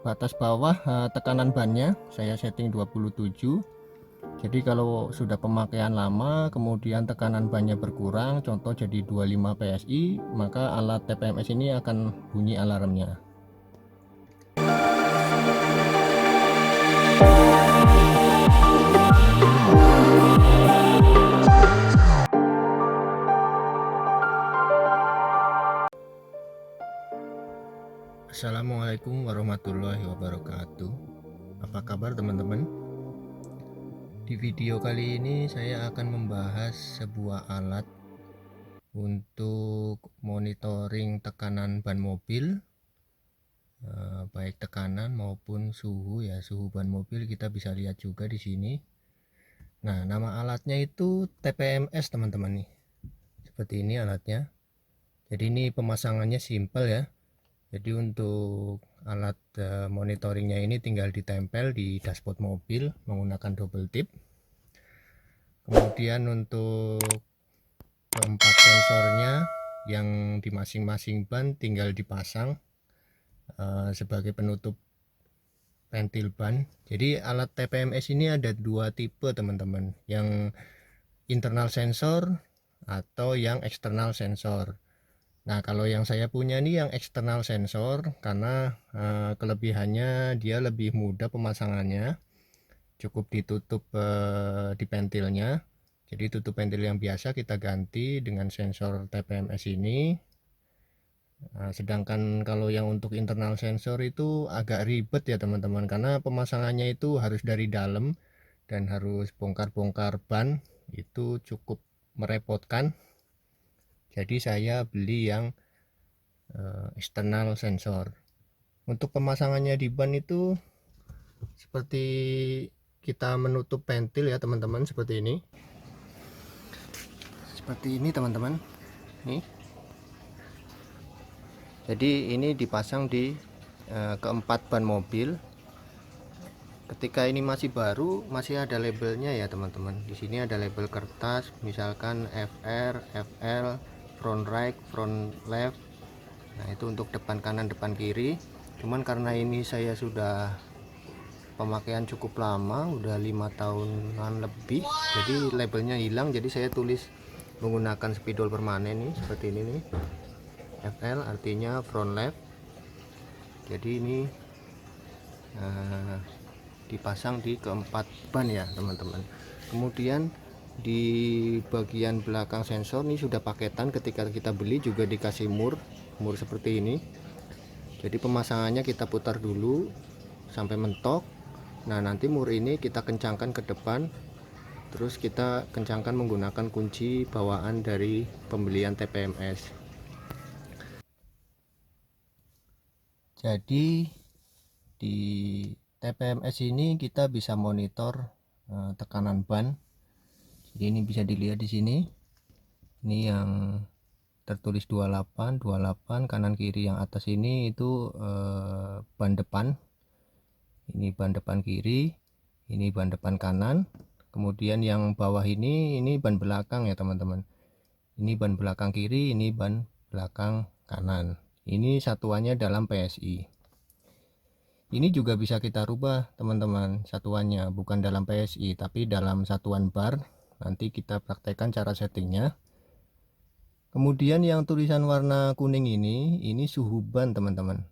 batas bawah tekanan bannya saya setting 27. Jadi kalau sudah pemakaian lama kemudian tekanan bannya berkurang, contoh jadi 25 PSI, maka alat TPMS ini akan bunyi alarmnya. Assalamualaikum warahmatullahi wabarakatuh. Apa kabar teman-teman? Di video kali ini saya akan membahas sebuah alat untuk monitoring tekanan ban mobil, baik tekanan maupun suhu ya. Suhu ban mobil kita bisa lihat juga di sini. Nah, nama alatnya itu TPMS teman-teman nih. Seperti ini alatnya. Jadi ini pemasangannya simple ya. Jadi untuk alat monitoringnya ini tinggal ditempel di dashboard mobil menggunakan double tip. Kemudian untuk keempat sensornya yang di masing-masing ban tinggal dipasang sebagai penutup ventil ban. Jadi alat TPMS ini ada dua tipe teman-teman, yang internal sensor atau yang eksternal sensor. Nah, kalau yang saya punya ini yang eksternal sensor karena kelebihannya dia lebih mudah pemasangannya, cukup ditutup di ventilnya. Jadi tutup ventil yang biasa kita ganti dengan sensor TPMS ini. Nah, sedangkan kalau yang untuk internal sensor itu agak ribet ya teman-teman, karena pemasangannya itu harus dari dalam dan harus bongkar-bongkar ban, itu cukup merepotkan. Jadi saya beli yang eksternal sensor. Untuk pemasangannya di ban itu seperti kita menutup ventil ya teman-teman, seperti ini. Seperti ini teman-teman. Nih. Jadi ini dipasang di keempat ban mobil. Ketika ini masih baru, masih ada labelnya ya teman-teman. Di sini ada label kertas, misalkan FR, FL, front right, front left. Nah, itu untuk depan kanan, depan kiri. Cuman karena ini saya sudah pemakaian cukup lama, udah 5 tahunan lebih, jadi labelnya hilang. Jadi saya tulis menggunakan spidol permanen nih, seperti ini nih. FL artinya front left. Jadi ini dipasang di keempat ban ya teman-teman. Kemudian di bagian belakang sensor ini sudah paketan, ketika kita beli juga dikasih mur seperti ini. Jadi pemasangannya kita putar dulu sampai mentok. Nah, nanti mur ini kita kencangkan ke depan, terus kita kencangkan menggunakan kunci bawaan dari pembelian TPMS. Jadi di TPMS ini kita bisa monitor tekanan ban. Jadi ini bisa dilihat di sini. Ini yang tertulis 28 kanan kiri, yang atas ini itu ban depan. Ini ban depan kiri, ini ban depan kanan. Kemudian yang bawah ini ban belakang ya teman-teman. Ini ban belakang kiri, ini ban belakang kanan. Ini satuannya dalam PSI. Ini juga bisa kita rubah teman-teman, satuannya bukan dalam PSI tapi dalam satuan bar. Nanti kita praktekkan cara settingnya. Kemudian yang tulisan warna kuning ini suhu ban teman-teman.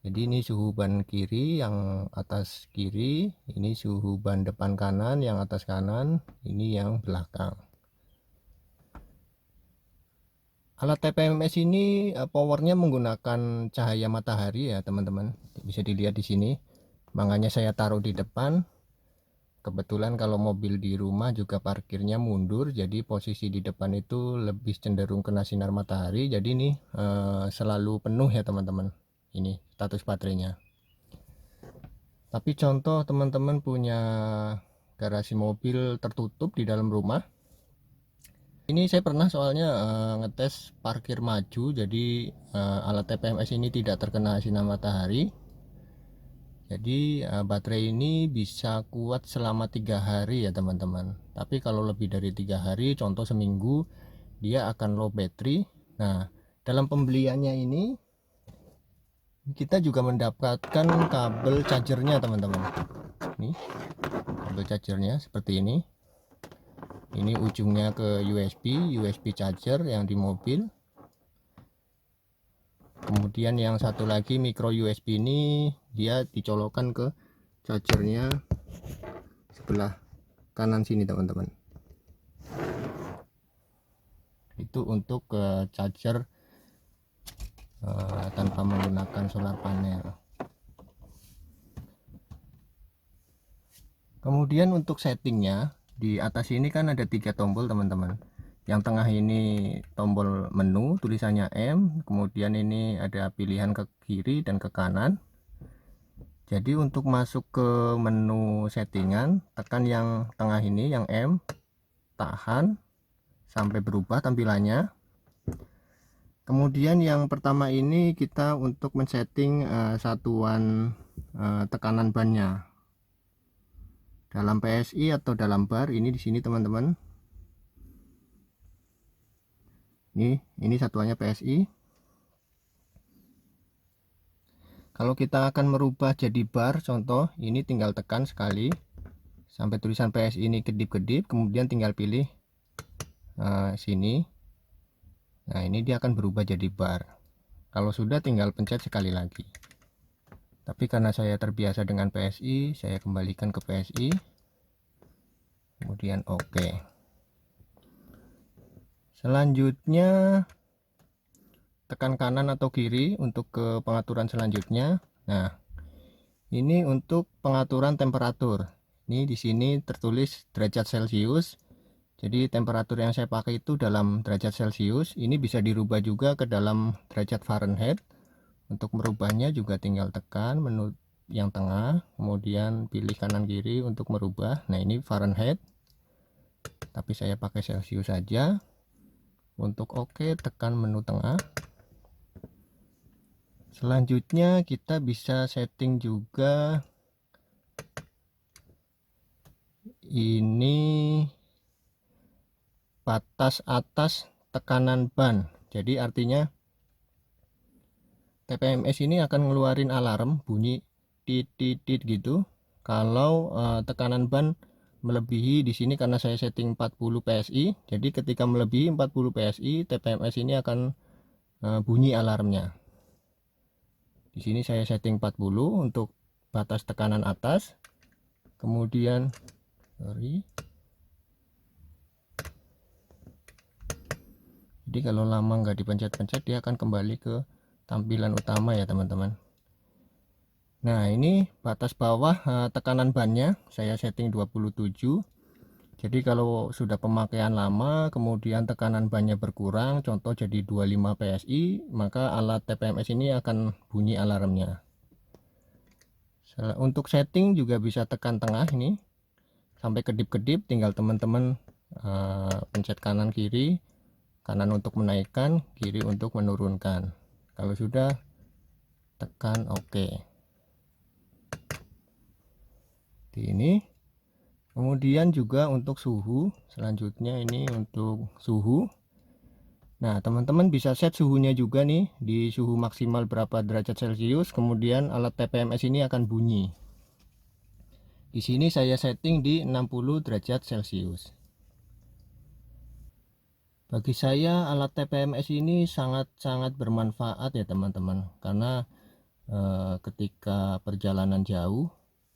Jadi ini suhu ban kiri, yang atas kiri. Ini suhu ban depan kanan, yang atas kanan. Ini yang belakang. Alat TPMS ini powernya menggunakan cahaya matahari ya teman-teman. Bisa dilihat di sini. Makanya saya taruh di depan. Kebetulan kalau mobil di rumah juga parkirnya mundur, jadi posisi di depan itu lebih cenderung kena sinar matahari. Jadi ini selalu penuh ya teman-teman. Ini status baterainya. Tapi contoh teman-teman punya garasi mobil tertutup di dalam rumah. Ini saya pernah soalnya ngetes parkir maju, jadi alat TPMS ini tidak terkena sinar matahari. Jadi baterai ini bisa kuat selama 3 hari ya teman-teman. Tapi kalau lebih dari 3 hari, contoh seminggu, dia akan low battery. Nah, dalam pembeliannya ini kita juga mendapatkan kabel chargernya teman-teman. Nih kabel chargernya seperti ini. Ini ujungnya ke USB charger yang di mobil. Kemudian yang satu lagi micro USB ini dia dicolokkan ke chargernya sebelah kanan sini teman-teman. Itu untuk charger tanpa menggunakan solar panel. Kemudian untuk settingnya, di atas ini kan ada 3 tombol teman-teman. Yang tengah ini tombol menu, tulisannya M. Kemudian ini ada pilihan ke kiri dan ke kanan. Jadi untuk masuk ke menu settingan, tekan yang tengah ini, yang M, tahan sampai berubah tampilannya. Kemudian yang pertama ini kita untuk men-setting satuan tekanan bannya. Dalam PSI atau dalam bar ini di sini teman-teman. Ini satuannya PSI. Kalau kita akan merubah jadi bar, contoh ini tinggal tekan sekali sampai tulisan PSI ini kedip-kedip, kemudian tinggal pilih sini. Nah, ini dia akan berubah jadi bar. Kalau sudah tinggal pencet sekali lagi. Tapi karena saya terbiasa dengan PSI, saya kembalikan ke PSI. Kemudian oke. Selanjutnya tekan kanan atau kiri untuk ke pengaturan selanjutnya. Nah, ini untuk pengaturan temperatur. Ini di sini tertulis derajat Celcius. Jadi temperatur yang saya pakai itu dalam derajat Celcius. Ini bisa dirubah juga ke dalam derajat Fahrenheit. Untuk merubahnya juga tinggal tekan menu yang tengah, kemudian pilih kanan kiri untuk merubah. Nah, ini Fahrenheit. Tapi saya pakai Celcius saja. Untuk oke, tekan menu tengah. Selanjutnya kita bisa setting juga ini batas atas tekanan ban. Jadi artinya TPMS ini akan ngeluarin alarm bunyi tit gitu kalau tekanan ban melebihi di sini. Karena saya setting 40 PSI, jadi ketika melebihi 40 PSI TPMS ini akan bunyi alarmnya. Di sini saya setting 40 untuk batas tekanan atas. Kemudian jadi kalau lama nggak dipencet-pencet dia akan kembali ke tampilan utama ya teman-teman. Nah, ini batas bawah tekanan bannya saya setting 27. Jadi kalau sudah pemakaian lama kemudian tekanan bannya berkurang, contoh jadi 25 PSI, maka alat TPMS ini akan bunyi alarmnya. Untuk setting juga bisa tekan tengah ini sampai kedip-kedip, tinggal teman-teman pencet kanan kiri, kanan untuk menaikkan, kiri untuk menurunkan. Kalau sudah tekan oke. Ini kemudian juga untuk suhu, selanjutnya ini untuk suhu. Nah, teman-teman bisa set suhunya juga nih di suhu maksimal berapa derajat Celcius, kemudian alat TPMS ini akan bunyi. Di sini saya setting di 60 derajat Celcius. Bagi saya alat TPMS ini sangat-sangat bermanfaat ya teman-teman, karena ketika perjalanan jauh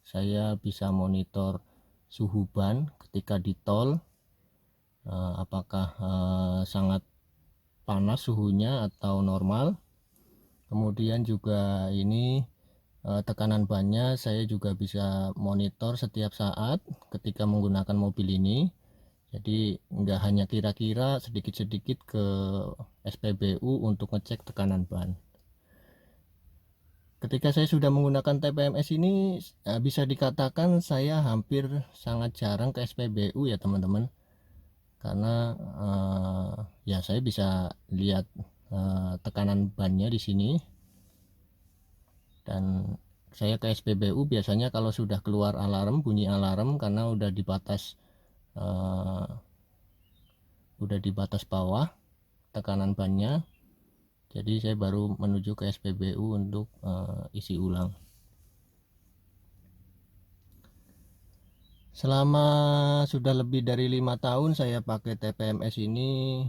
saya bisa monitor suhu ban ketika di tol, apakah sangat panas suhunya atau normal. Kemudian juga ini tekanan bannya saya juga bisa monitor setiap saat ketika menggunakan mobil ini. Jadi nggak hanya kira-kira, sedikit-sedikit ke SPBU untuk ngecek tekanan ban. Ketika saya sudah menggunakan TPMS ini, bisa dikatakan saya hampir sangat jarang ke SPBU ya teman-teman. Karena ya saya bisa lihat tekanan bannya di sini. Dan saya ke SPBU biasanya kalau sudah keluar alarm, bunyi alarm karena udah di batas bawah tekanan bannya. Jadi saya baru menuju ke SPBU untuk isi ulang. Selama sudah lebih dari 5 tahun saya pakai TPMS ini,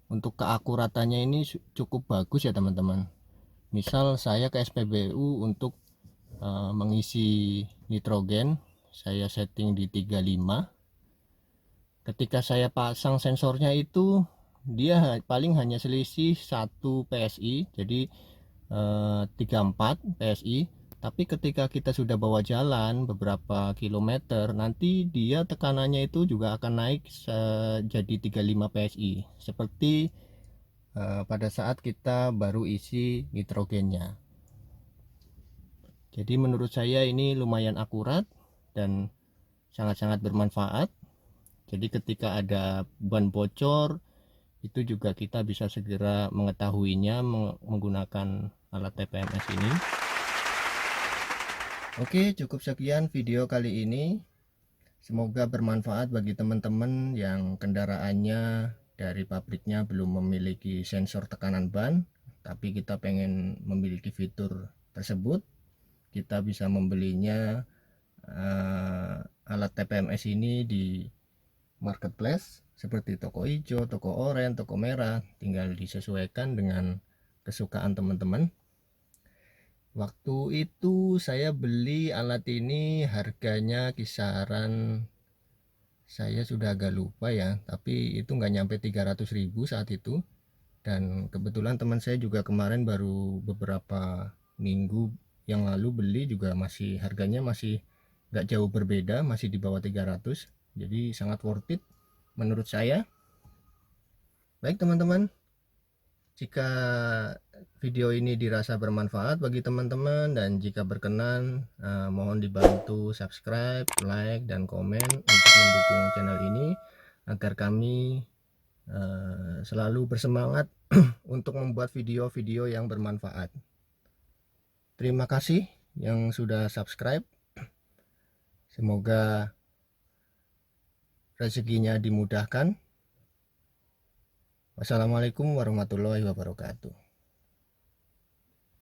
untuk keakuratannya ini cukup bagus ya teman-teman. Misal saya ke SPBU untuk mengisi nitrogen, saya setting di 35. Ketika saya pasang sensornya itu dia paling hanya selisih 1 PSI, jadi 34 PSI. Tapi ketika kita sudah bawa jalan beberapa kilometer, nanti dia tekanannya itu juga akan naik jadi 35 PSI, seperti pada saat kita baru isi nitrogennya. Jadi menurut saya ini lumayan akurat dan sangat-sangat bermanfaat. Jadi ketika ada ban bocor, itu juga kita bisa segera mengetahuinya menggunakan alat TPMS ini. Oke, cukup sekian video kali ini. Semoga bermanfaat bagi teman-teman yang kendaraannya dari pabriknya belum memiliki sensor tekanan ban, tapi kita pengen memiliki fitur tersebut. Kita bisa membelinya alat TPMS ini di marketplace seperti toko hijau, toko oranye, toko merah. Tinggal disesuaikan dengan kesukaan teman-teman. Waktu itu saya beli alat ini harganya kisaran, saya sudah agak lupa ya, tapi itu nggak nyampe 300.000 saat itu. Dan kebetulan teman saya juga kemarin baru beberapa minggu yang lalu beli, juga masih harganya masih nggak jauh berbeda, masih di bawah 300. Jadi sangat worth it menurut saya. Baik teman-teman, jika video ini dirasa bermanfaat bagi teman-teman dan jika berkenan, mohon dibantu subscribe, like, dan komen untuk mendukung channel ini agar kami selalu bersemangat untuk membuat video-video yang bermanfaat. Terima kasih yang sudah subscribe. Semoga rezekinya dimudahkan. Wassalamualaikum warahmatullahi wabarakatuh.